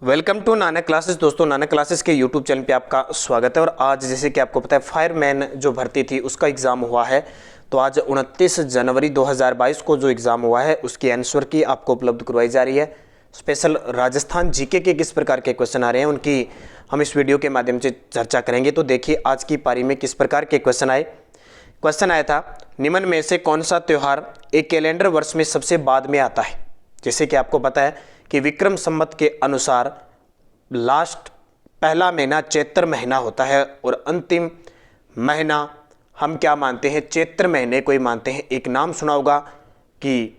Welcome to Nanak classes. दोस्तों, Nanak classes के YouTube channel पे आपका स्वागत है। और आज जैसे कि आपको पता है फायरमैन जो भर्ती थी उसका एग्ज़ाम हुआ है। तो आज 29 जनवरी 2022 को जो एग्ज़ाम हुआ है उसकी आंसर की आपको उपलब्ध करवाई जा रही है। स्पेशल राजस्थान जीके के किस प्रकार के क्वेश्चन आ रहे हैं उनकी हम इस वीडियो के माध्यम से चर्चा करेंगे। तो देखिए आज की पारी में किस प्रकार के क्वेश्चन आए। क्वेश्चन आया था, निम्न में से कौन सा त्यौहार एक कैलेंडर वर्ष में सबसे बाद में आता है। जैसे कि आपको पता है कि विक्रम संवत के अनुसार लास्ट पहला महीना चैत्र महीना होता है और अंतिम महीना हम क्या मानते हैं, चैत्र महीने को ही मानते हैं। एक नाम सुना होगा कि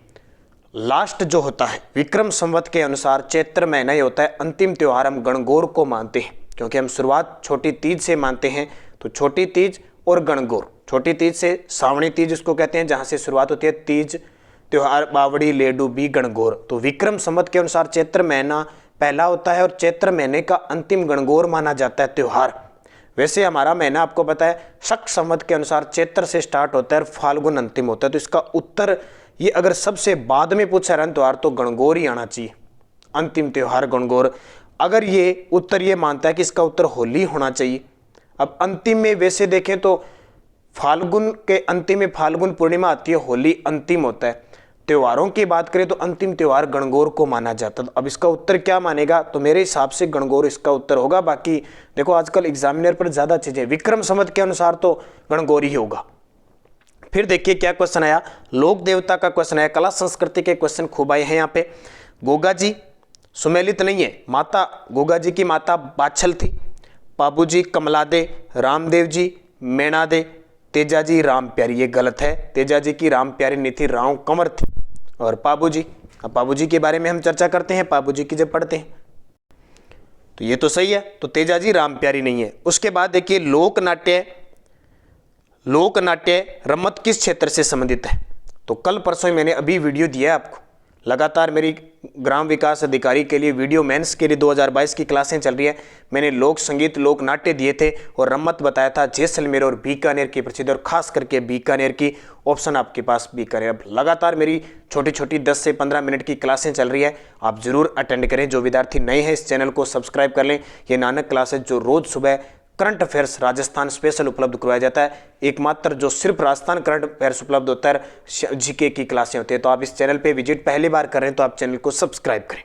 लास्ट जो होता है विक्रम संवत के अनुसार चैत्र महीना ही होता है। अंतिम त्यौहार हम गणगौर को मानते हैं क्योंकि हम शुरुआत छोटी तीज से मानते हैं। तो छोटी तीज और गणगौर, छोटी तीज से सावणी तीज उसको कहते हैं जहां से शुरुआत होती है तीज त्योहार बावड़ी लेडू बी गणगौर। तो विक्रम संवत के अनुसार चैत्र महीना पहला होता है और चैत्र महीने का अंतिम गणगौर माना जाता है त्योहार। वैसे हमारा महीना आपको पता है शक संवत के अनुसार चैत्र से स्टार्ट होता है और फाल्गुन अंतिम होता है। तो इसका उत्तर ये अगर सबसे बाद में पूछा रहा त्योहार तो गणगौर ही आना चाहिए, अंतिम त्योहार गणगौर। अगर ये उत्तर ये मानता है कि इसका उत्तर होली होना चाहिए। अब अंतिम में वैसे देखें तो फाल्गुन के अंतिम में फाल्गुन पूर्णिमा आती है, होली अंतिम होता है। त्योहारों की बात करें तो अंतिम त्योहार गणगौर को माना जाता है। अब इसका उत्तर क्या मानेगा, तो मेरे हिसाब से गणगौर इसका उत्तर होगा। बाकी देखो आजकल एग्जामिनर पर ज्यादा चीजें, विक्रम संवत के अनुसार तो गणगौर ही होगा। फिर देखिए क्या क्वेश्चन आया, लोक देवता का क्वेश्चन आया। कला संस्कृति के क्वेश्चन खूब आए हैं यहाँ पे। गोगा जी सुमेलित नहीं है, माता गोगा जी की माता बाछल थी। पाबू जी कमलादे, रामदेव जी मैणादे, तेजा जी राम प्यारी। ये गलत है, तेजा जी की राम प्यारी नहीं थी, राव कंवर थी। और पाबू जी, अब पाबू जी के बारे में हम चर्चा करते हैं, पाबू जी की जब पढ़ते हैं तो ये तो सही है। तो तेजा जी राम प्यारी नहीं है। उसके बाद देखिए लोकनाट्य रमत किस क्षेत्र से संबंधित है। तो कल परसों ही मैंने अभी वीडियो दिया है आपको। लगातार मेरी ग्राम विकास अधिकारी के लिए वीडियो मेंस के लिए 2022 की क्लासें चल रही है। मैंने लोक संगीत लोक नाट्य दिए थे और रम्मत बताया था जैसलमेर और बीकानेर की प्रसिद्ध, और खास करके बीकानेर की। ऑप्शन आपके पास बीकानेर। अब लगातार मेरी छोटी छोटी 10 से 15 मिनट की क्लासें चल रही है, आप जरूर अटेंड करें। जो विद्यार्थी नए हैं इस चैनल को सब्सक्राइब कर लें। ये नानक क्लासेज जो रोज सुबह करंट अफेयर्स राजस्थान स्पेशल उपलब्ध करवाया जाता है, एकमात्र जो सिर्फ राजस्थान करंट अफेयर्स उपलब्ध होता है, जीके की क्लासें होती है। तो आप इस चैनल पे विजिट पहली बार कर रहे हैं तो आप चैनल को सब्सक्राइब करें।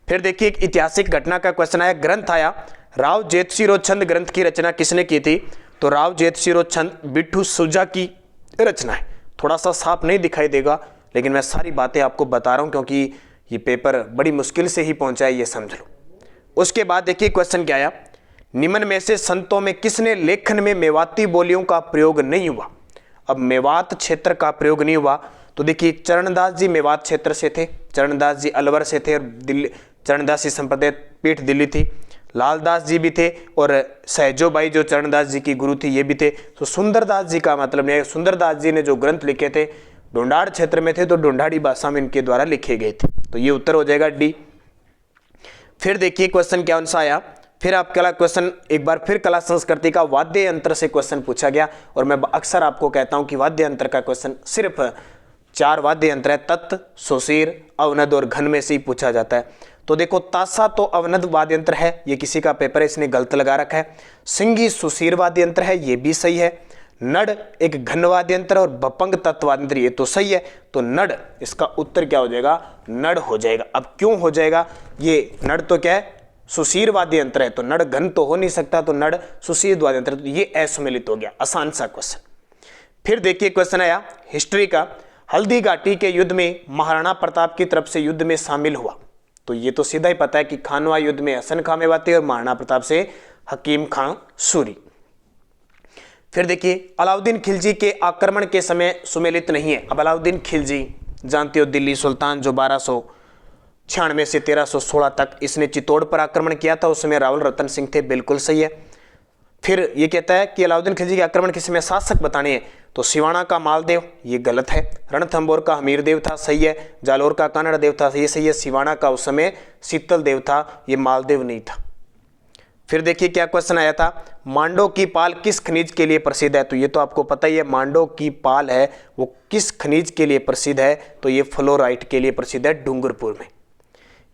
फिर देखिए एक ऐतिहासिक घटना का क्वेश्चन आया, ग्रंथ आया राव जेतसिरो छंद ग्रंथ की रचना किसने की थी। तो राव जेतसिरो छंद बिट्ठू सुजा की रचना है। थोड़ा सा साफ नहीं दिखाई देगा लेकिन मैं सारी बातें आपको बता रहा हूं क्योंकि ये पेपर बड़ी मुश्किल से ही पहुंचा है, ये समझ लो। उसके बाद देखिए क्वेश्चन क्या आया, निम्न में से संतों में किसने लेखन में मेवाती बोलियों का प्रयोग नहीं हुआ। अब मेवात क्षेत्र का प्रयोग नहीं हुआ तो देखिए चरणदास जी मेवात क्षेत्र से थे, चरणदास जी अलवर से थे और दिल्ली चरणदासी संप्रदाय पीठ दिल्ली थी। लालदास जी भी थे और सहजोबाई जो चरणदास जी की गुरु थी ये भी थे। तो सुंदरदास जी का मतलब नहीं है, सुंदरदास जी ने जो ग्रंथ लिखे थे ढूंढाड़ क्षेत्र में थे तो ढूंढाड़ी भाषा में इनके द्वारा लिखे गए थे। तो ये उत्तर हो जाएगा डी। फिर देखिए क्वेश्चन क्या सा आया, फिर आप कला क्वेश्चन एक बार फिर कला संस्कृति का वाद्य यंत्र से क्वेश्चन पूछा गया। और मैं अक्सर आपको कहता हूं कि वाद्य यंत्र का क्वेश्चन सिर्फ 4 वाद्य यंत्र है, तत्, सुशीर, अवनद और घन में से ही पूछा जाता है। तो देखो तासा तो अवनद वाद्य यंत्र है, ये किसी का पेपर है इसने गलत लगा रखा है। सिंगी सुशीर वाद्य यंत्र है, ये भी सही है। नड एक घन वाद्य यंत्र और बपंग तत्व वाद्य यंत्र, ये तो सही है। तो नड इसका उत्तर क्या हो जाएगा, नड हो जाएगा। अब क्यों हो जाएगा, ये नड तो क्या है सुशीर वाद्य यंत्र है तो नड घन तो हो नहीं सकता, तो नड सुशीर वाद्य यंत्र, तो ये असम्मिलित हो गया। आसान सा क्वेश्चन। फिर देखिए क्वेश्चन आया हिस्ट्री का, हल्दी घाटी के युद्ध में महाराणा प्रताप की तरफ से युद्ध में शामिल हुआ। तो ये तो सीधा ही पता है कि खानवा युद्ध में हसन खां मेवाती और महाराणा प्रताप से हकीम खां सूरी। फिर देखिए अलाउद्दीन खिलजी के आक्रमण के समय सुमेलित नहीं है। अब अलाउद्दीन खिलजी जानते हो दिल्ली सुल्तान जो 1296 से 1316 तक इसने चित्तौड़ पर आक्रमण किया था, उस समय रावल रतन सिंह थे, बिल्कुल सही है। फिर ये कहता है कि अलाउद्दीन खिलजी के आक्रमण के समय शासक बताने हैं, तो सिवाना का मालदेव, ये गलत है। रणथंबोर का हमीर देव था, सही है। जालोर का कानड़ देव था, ये सही है। सिवाना का उस समय शीतल देव था, ये मालदेव नहीं था। फिर देखिए क्या क्वेश्चन आया था, मांडो की पाल किस खनिज के लिए प्रसिद्ध है। तो ये तो आपको पता ही है, मांडो की पाल है वो किस खनिज के लिए प्रसिद्ध है, तो ये फ्लोराइट के लिए प्रसिद्ध है, डूंगरपुर में।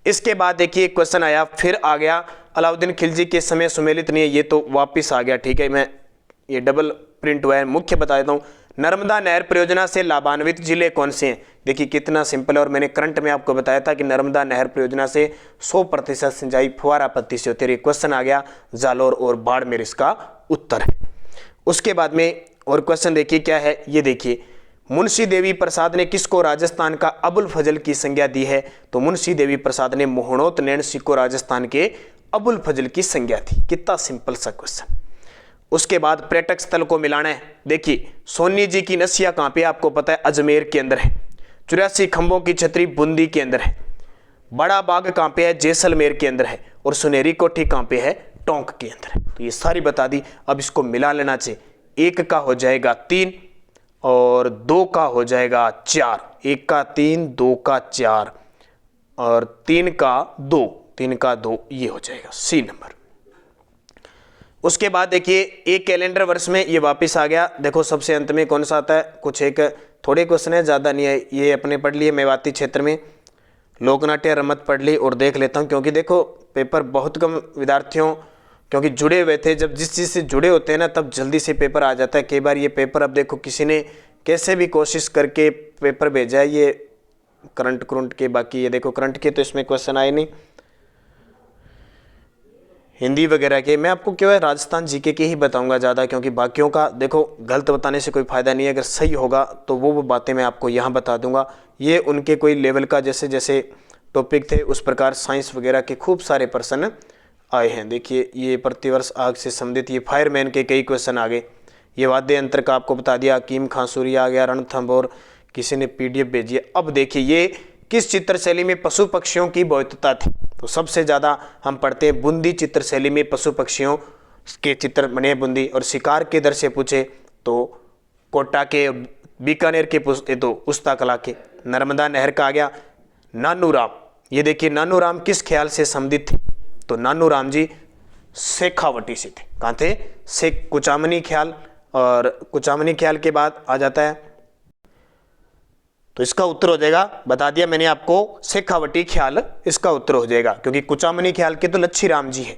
इसके बाद देखिए क्वेश्चन आया, फिर आ गया अलाउद्दीन खिलजी के समय सुमेलित नहीं है, ये तो वापिस आ गया, ठीक है। मैं ये डबल प्रिंट हुआ है, मुख्य बता देता हूँ। नर्मदा नहर परियोजना से लाभान्वित जिले कौन से हैं? देखिए कितना सिंपल है, और मैंने करंट में आपको बताया था कि नर्मदा नहर परियोजना से 100% सिंचाई फुहारा पद्धति से होती है। क्वेश्चन आ गया जालोर और बाड़मेर इसका उत्तर है। उसके बाद में और क्वेश्चन देखिए क्या है, ये देखिए मुंशी देवी प्रसाद ने किसको राजस्थान का अबुल फजल की संज्ञा दी है? तो मुंशी देवी प्रसाद ने मोहनोत नैन सिंह को राजस्थान के अबुल फजल की संज्ञा थी। कितना सिंपल सा क्वेश्चन। उसके बाद पर्यटक स्थल को मिलाना है। देखिए सोनी जी की नसिया कहाँ पे, आपको पता है अजमेर के अंदर है। 84 खंभों की छतरी बूंदी के अंदर है। बड़ा बाग कहाँ पे है? जैसलमेर के अंदर है। और सुनहरी कोठी कहाँ पे है? टोंक के अंदर है। तो ये सारी बता दी। अब इसको मिला लेना चाहिए। 1 का हो जाएगा 3 और 2 का हो जाएगा 4। 1 का 3, 2 का 4 और 3 का 2, 3 का 2, ये हो जाएगा सी नंबर। उसके बाद देखिए एक कैलेंडर वर्ष में ये वापस आ गया। देखो सबसे अंत में कौन सा आता है? कुछ एक थोड़े क्वेश्चन है, ज़्यादा नहीं है। ये अपने पढ़ लिए मेवाती क्षेत्र में लोकनाट्य रमत पढ़ ली। और देख लेता हूँ क्योंकि देखो पेपर बहुत कम विद्यार्थियों क्योंकि जुड़े हुए थे। जब जिस चीज़ से जुड़े होते हैं ना तब जल्दी से पेपर आ जाता है। कई बार ये पेपर अब देखो किसी ने कैसे भी कोशिश करके पेपर भेजा है, ये करंट के। बाकी ये देखो करंट के तो इसमें क्वेश्चन आए नहीं, हिंदी वगैरह के। मैं आपको क्यों है राजस्थान जीके के ही बताऊंगा ज़्यादा, क्योंकि बाकियों का देखो गलत बताने से कोई फ़ायदा नहीं है। अगर सही होगा तो वो बातें मैं आपको यहाँ बता दूंगा। ये उनके कोई लेवल का जैसे जैसे टॉपिक थे उस प्रकार साइंस वगैरह के खूब सारे प्रश्न आए हैं। देखिए ये प्रतिवर्ष आग से संबंधित ये फायरमैन के कई क्वेश्चन आ गए। ये वाद्य यंत्र का आपको बता दिया, हकीम खां सूरिया आ गया, रणथंभ, और किसी ने PDF भेजी है। अब देखिए ये किस चित्र शैली में पशु पक्षियों की बहुतता थी? तो सबसे ज़्यादा हम पढ़ते हैं बूंदी चित्र शैली में पशु पक्षियों के चित्र बने बूंदी। और शिकार के दर से पूछे तो कोटा के, बीकानेर के पूछते तो उस्ता कला के। नर्मदा नहर का आ गया नानू राम। ये देखिए नानू राम किस ख्याल से संबंधित थे? तो नानू राम जी शेखावटी से थे। कहाँ थे? शेख कुचामनी ख्याल। और कुचामनी ख्याल के बाद आ जाता है, तो इसका उत्तर हो जाएगा, बता दिया मैंने आपको, शेखावटी ख्याल इसका उत्तर हो जाएगा, क्योंकि कुचामनी ख्याल के तो लच्छी राम जी है।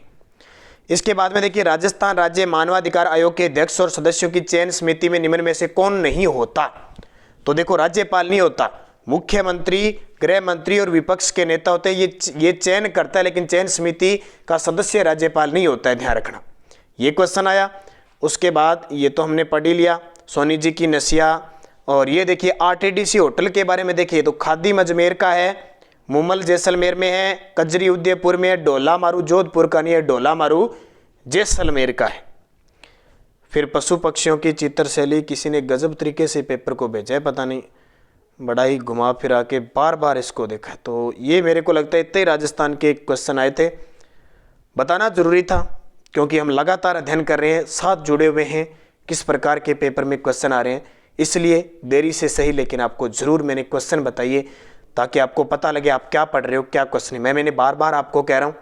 इसके बाद में देखिए राजस्थान राज्य मानवाधिकार आयोग के अध्यक्ष और सदस्यों की चयन समिति में निम्न में से कौन नहीं होता? तो देखो राज्यपाल नहीं होता, मुख्यमंत्री, गृह मंत्री और विपक्ष के नेता होते हैं। ये चयन करता है, लेकिन चयन समिति का सदस्य राज्यपाल नहीं होता है, ध्यान रखना। ये क्वेश्चन आया। उसके बाद ये तो हमने पढ़ ही लिया, सोनी जी की नसिया। और ये देखिए RTDC होटल के बारे में देखिए तो खादिम अजमेर का है, मुमल जैसलमेर में है, कजरी उदयपुर में है, डोला मारू जोधपुर का नहीं है, डोला मारू जैसलमेर का है। फिर पशु पक्षियों की चित्र शैली, किसी ने गजब तरीके से पेपर को भेजा है, पता नहीं बड़ा ही घुमा फिरा के बार बार इसको देखा। तो ये मेरे को लगता है इतने राजस्थान के क्वेश्चन आए थे, बताना जरूरी था, क्योंकि हम लगातार अध्ययन कर रहे हैं, साथ जुड़े हुए हैं, किस प्रकार के पेपर में क्वेश्चन आ रहे हैं। इसलिए देरी से सही लेकिन आपको जरूर मैंने क्वेश्चन बताइए, ताकि आपको पता लगे आप क्या पढ़ रहे हो, क्या क्वेश्चन है। मैंने बार बार आपको कह रहा हूँ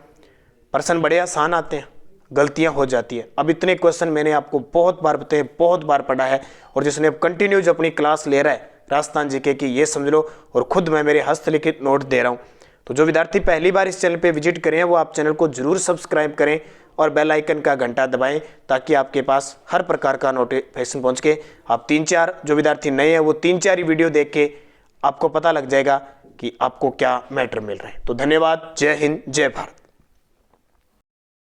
प्रश्न बड़े आसान आते हैं, गलतियाँ हो जाती है। अब इतने क्वेश्चन मैंने आपको बहुत बार बताए, बहुत बार पढ़ा है। और जिसने अब कंटिन्यूज अपनी क्लास ले रहा है राजस्थान जीके की, ये समझ लो, और खुद मैं मेरे हस्तलिखित नोट दे रहा हूँ। तो जो विद्यार्थी पहली बार इस चैनल पे विजिट करें वो आप चैनल को जरूर सब्सक्राइब करें और बेल आइकन का घंटा दबाएं, ताकि आपके पास हर प्रकार का नोटिफिकेशन पहुंच के आप 3-4 जो विद्यार्थी नए हैं वो 3-4 ही वीडियो देख के आपको पता लग जाएगा कि आपको क्या मैटर मिल रहा है। तो धन्यवाद, जय हिंद, जय भारत।